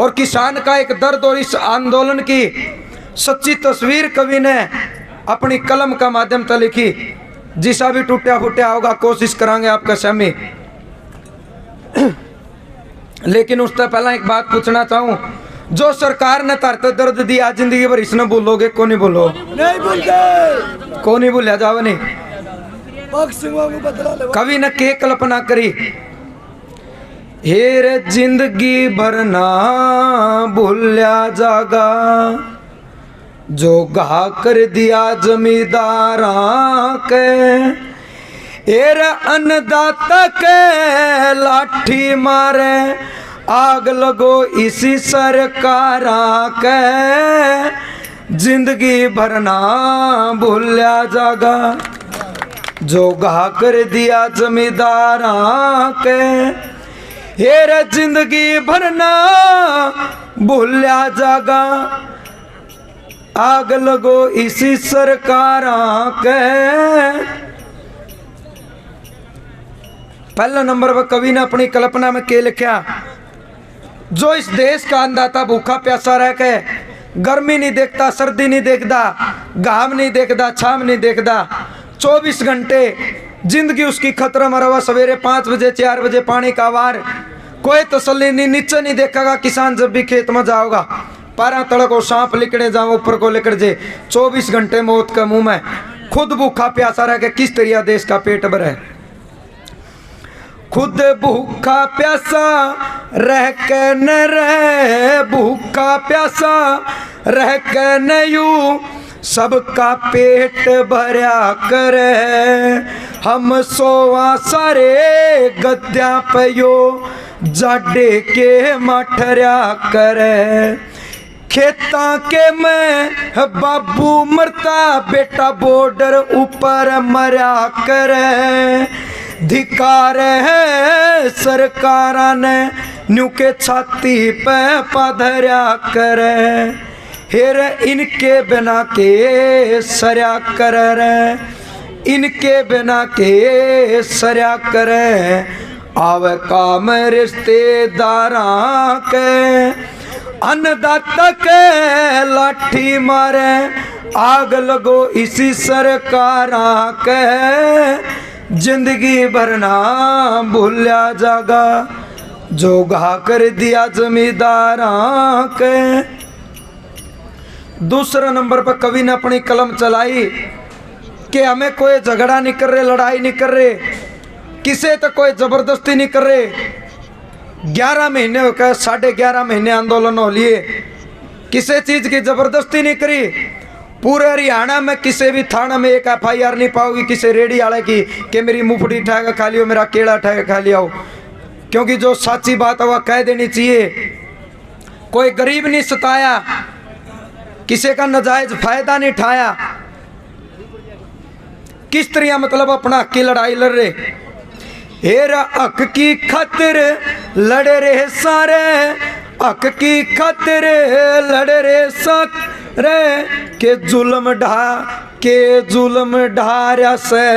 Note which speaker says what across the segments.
Speaker 1: और किसान का एक दर्द और इस आंदोलन की सच्ची तस्वीर कवि ने अपनी कलम का माध्यम से लिखी। जिसा भी टूटा फूटा होगा कोशिश करांगे आपका शामी। लेकिन उससे पहला एक बात पूछना चाहूं, जो सरकार ने तरते दर्द दिया जिंदगी भर इसने बोलोगे को नहीं बोलो?
Speaker 2: नहीं भूलते,
Speaker 1: को नहीं भूलिया जाओ नहीं।
Speaker 2: बदला
Speaker 1: कवि ने के कल्पना करी, हेर जिंदगी भर ना भूलिया जागा, जो गा कर दिया जमींदारा के, हेर अन्नदाता के लाठी मारे, आग लगो इसी सरकारा के, जिंदगी भर ना भूलिया जागा, जो गा कर दिया जमींदारा के, हेर जिंदगी भर ना भूलिया जागा, आग लगो इसी सरकारा के। पहला नंबर पर कवि ने अपनी कल्पना में के लिखा, जो इस देश का अन्नदाता भूखा प्यासा रह के गर्मी नहीं देखता, सर्दी नहीं देखता, घाम नहीं देखता, छाम नहीं देखता, 24 घंटे जिंदगी उसकी खतरा मरवा, सवेरे 5 बजे 4 बजे पानी का वार, कोई तसल्ली नहीं, नीचे नहीं देखेगा किसान जब भी खेत में जाओगा, पारा तड़को सांप लिकड़े जाओ ऊपर को लिकड़ जे, 24 घंटे मौत का मुंह में, खुद भूखा प्यासा रह के किस तरिया देश का पेट भरे। खुद भूखा प्यासा रह के न रहे, भूखा प्यासा रह के न यूं सबका पेट भरा करे, हम सोवा सारे गद्या पे यो जाडे के मठरिया करे, खेता के में बाबू मरता, बेटा बॉर्डर ऊपर मरा करे, धिकार है सरकारा ने न्यू के छाती पे पधरा करे, हेर इनके बिना के सरया करे, इनके बिना के सरया करे, आवे काम रिश्तेदारा के, अन्नदाता के लाठी मारे, आग लगो इसी सरकारा के, जिंदगी भर ना भूलिया जागा, जो गा कर दिया जमींदारा के। दूसरा नंबर पर कवि ने अपनी कलम चलाई कि हमें कोई झगड़ा नहीं कर रहे, लड़ाई नहीं कर रहे, किसे तो कोई जबरदस्ती नहीं कर रहे। 11 महीने हो गए, 11.5 महीने आंदोलन हो लिए, किसी चीज की जबरदस्ती नहीं करी। पूरे हरियाणा में किसी भी थाना में एक FIR नहीं पाओगी किसी रेडी वाले की कि मेरी मुंगफली उठा के खा लियो, मेरा केला उठा के खा लिया, क्योंकि जो सच्ची बात है वह कह देनी चाहिए। कोई गरीब नहीं सताया, किसी का नाजायज फायदा नहीं उठाया, किस तरह मतलब अपना हक की लड़ाई लड़ रहे। हेरा हक की खातिर लड़ रहे सारे, हक की खातिर लड़ रहे सारे, के जुल्म ढार्या से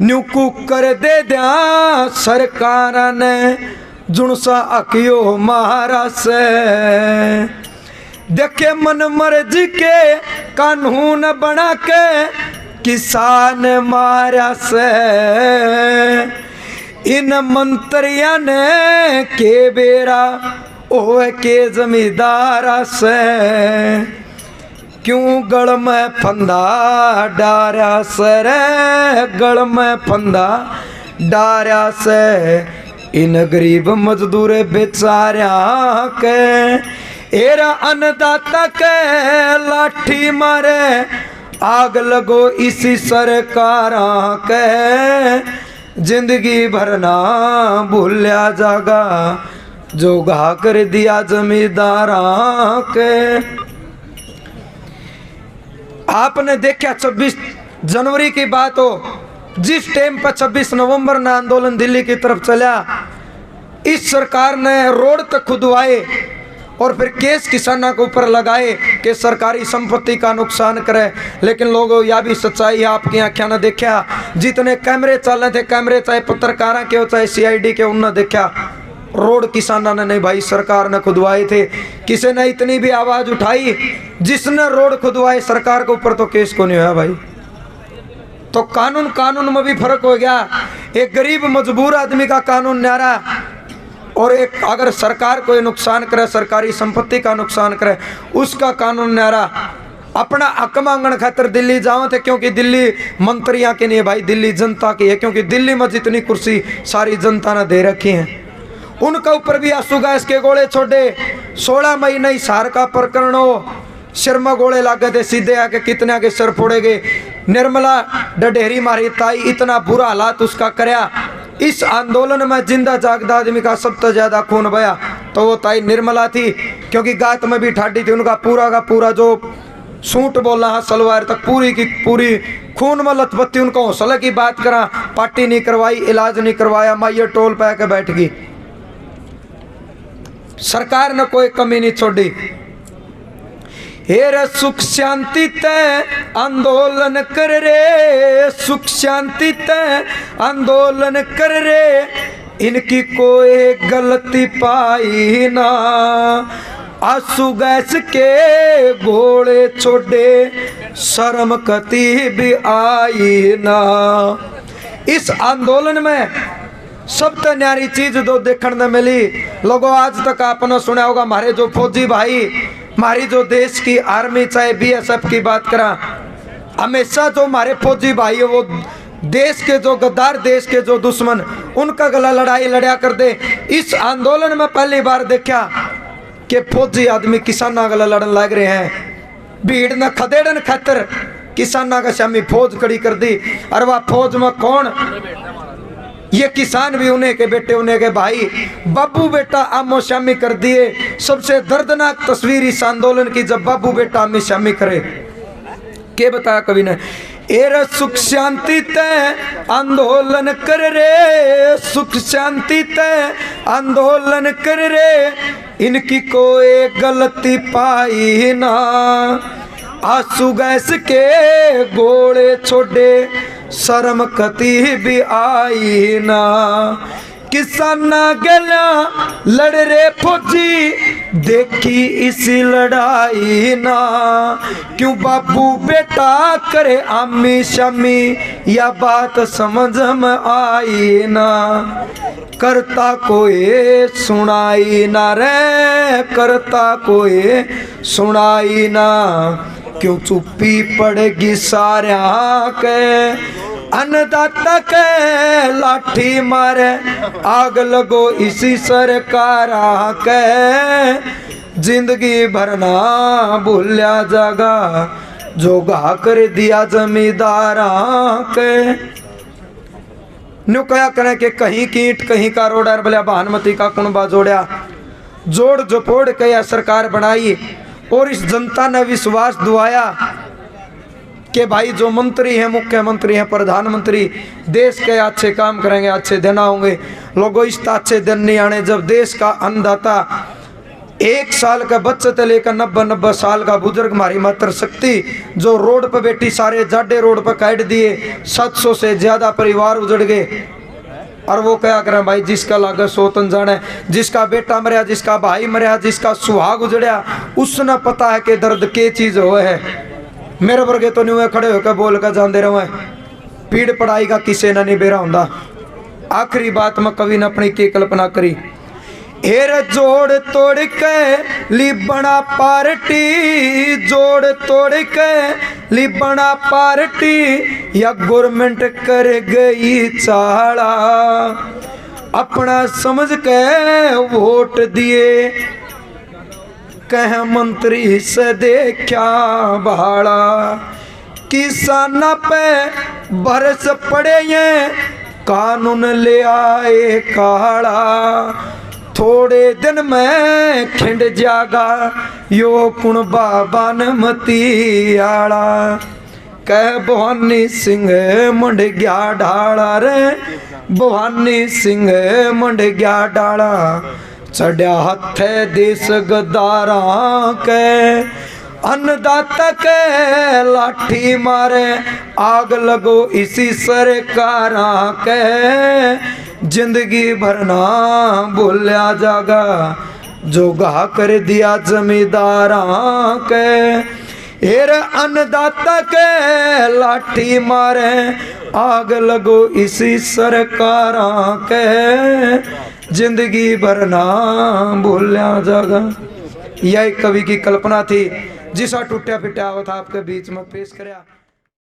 Speaker 1: न्यू कुकर दे दिया सरकार ने, जुनसा अकियो मारा से। देखे मन मर्जी के कानून बना के किसान मारा से, इन मंत्रिया ने के बेरा ओह के जमींदारा से, क्यों गल में फंदा डारा सर, गल में फंदा डारा से, इन गरीब मजदूर बेचारा के, एरा अन्नदाता के लाठी मारे, आग लगो इसी सरकारा के, जिंदगी भर ना भूलिया जागा, जो गा कर दिया जमींदारा के। आपने देखा 26 जनवरी की बात हो, जिस टाइम पर 26 नवंबर ना आंदोलन दिल्ली की तरफ चला, इस सरकार ने रोड तक खुदवाए और फिर केस किसानों के ऊपर लगाए कि सरकारी संपत्ति का नुकसान करे। लेकिन लोगों यह भी सच्चाई है, आपकी आंखें ने देखा, जितने कैमरे चल रहे थे, कैमरे चाहे पत्रकारों के हो चाहे CID के, उन्होंने देखा रोड किसानों ने नहीं भाई, सरकार ने खुदवाए थे। किसी ने इतनी भी आवाज उठाई, जिसने रोड खुदवाए सरकार के ऊपर तो केस को नहीं हुआ भाई। तो कानून में भी फर्क हो गया। एक गरीब मजबूर आदमी का कानून न्यारा, और एक अगर सरकार कोई नुकसान करे, सरकारी संपत्ति का नुकसान करे, उसका कानून न्यारा। अपना हक मांगने खातर दिल्ली जाओ थे, क्योंकि दिल्ली मंत्रियों की नहीं है भाई, दिल्ली जनता की है। क्योंकि दिल्ली में जितनी कुर्सी सारी जनता ने दे रखी है। उनका ऊपर भी आंसू गैस के गोले छोड़े। 16 मई नहीं सार का प्रकरण हो, सिर में गोले लागे थे, सीधे आके कितने के सिर फोड़ेगे। निर्मला डडेरी मारी ताई, इतना बुरा हालात उसका करया। इस आंदोलन में जिंदा जागदा आदमी का सबसे ज्यादा खून बया तो वो ताई निर्मला थी, क्योंकि गात में भी ठाडी थी। उनका पूरा का पूरा जो सूट बोला है सलवार तक पूरी की पूरी खून में लथपत्ती। उनको हौसले की बात करा, पार्टी नहीं करवाई, इलाज नहीं करवाया, माइये टोल पे आके बैठ गई। सरकार ने कोई कमी नहीं छोड़ी। हेरे सुख शांति तय आंदोलन कर रे, सुख शांति तय आंदोलन कर रे, इनकी कोई गलती पाई ना, आंसू गैस के घोड़े छोड़े, शर्म कती भी आई ना। इस आंदोलन में सबसे न्यारी चीज जो देखने मिली, लोगों आज तक आपने सुना होगा, हमारे जो फौजी भाई, हमारी जो देश की आर्मी चाहे बीएसएफ की बात करा, हमेशा जो हमारे फौजी भाई है वो देश के जो गद्दार, देश के जो दुश्मन, उनका गला लड़ाई लड़ा कर दे। इस आंदोलन में पहली बार देखा कि फौजी आदमी किसाना गला लड़न लग रहे हैं। भीड़ न खदेड़न खातर किसाना का शामी फौज खड़ी कर दी। और वह फौज में कौन, ये किसान भी उन्हें के बेटे, उन्हें के भाई, बाबू बेटा आमो शामी कर दिए। सबसे दर्दनाक तस्वीर इस आंदोलन की, जब बाबू बेटा आमी शामी करे। के बताया कवि ने, एरे सुख शांति तय आंदोलन कर रे, सुख शांति तय आंदोलन कर रे, इनकी कोई गलती पाई ना, आंसू गैस के घोड़े छोड़े, शर्म कती भी आई ना। किसाना गला लड़ रे फौजी, देखी इसी लड़ाई ना, क्यों बाबू बेटा करे आमी शामी, या बात समझ में आई ना। करता कोई सुनाई ना रे, करता कोई सुनाई ना, क्यों चुप्पी पड़ेगी सारा के, अन्नदाता के लाठी मारे, आग लगो इसी सरकार के, जिंदगी भरना भूलिया जागा, जो गा कर दिया जमींदार के। न्यू कया करें कि कहीं कीट कहीं का रोडर बोलिया, भानुमती का कुणबा जोड़िया, जोड़ जोपोड़ के यह सरकार बनाई। और इस जनता ने विश्वास दुआया कि भाई जो मंत्री हैं, मुख्यमंत्री हैं, प्रधानमंत्री, देश के अच्छे काम करेंगे, अच्छे दिन आएंगे। लोगों इस अच्छे दिन नहीं आने जब देश का अन्नदाता 1 साल का बच्चे से लेकर 90 साल का बुजुर्ग, हमारी मातृशक्ति जो रोड पर बैठी, सारे जाडे रोड पर काट दिए, 700 से ज्यादा परिवार उजड़ गए। और वो क्या करें भाई, जिसका लागे सोतन जाने, जिसका बेटा मरिया, जिसका भाई मरिया, जिसका सुहाग उजड़िया, उसने पता है कि दर्द के चीज हो है। मेरे वर्गे तो नहीं हुए, खड़े होकर बोल कर जाते रहे, पीड़ पढ़ाई का किसी ने नहीं बेरा होंदा। आखिरी बात में कवि ने अपनी की कल्पना करी, एर जोड़ तोड़ के लिबना पार्टी, जोड़ तोड़ के लिबना पार्टी, या गवर्नमेंट कर गई चाड़ा, अपना समझ के वोट दिए, कह मंत्री से देखा भाड़ा, किसाना पे बरस पड़े ये कानून ले आए काड़ा, थोड़े दिन में खिंड जागा यो कुणबा बानमती आड़ा, कह भवानी सिंह मंड गया ढाला रे, भवानी सिंह मंड गया डाला, चढ़िया हथे देश गद्दारा के, अन्नदाता के लाठी मारे, आग लगो इसी सरकारा के, जिंदगी भर ना भूलिया जागा जो गा कर दिया जमींदारा के। हेर अन्नदाता के लाठी मारे आग लगो इसी सरकारा के। जिंदगी भर ना भूलिया जागा। यह कवि की कल्पना थी जिसा टूटा पिटा हुआ था आपके बीच में पेश कराया।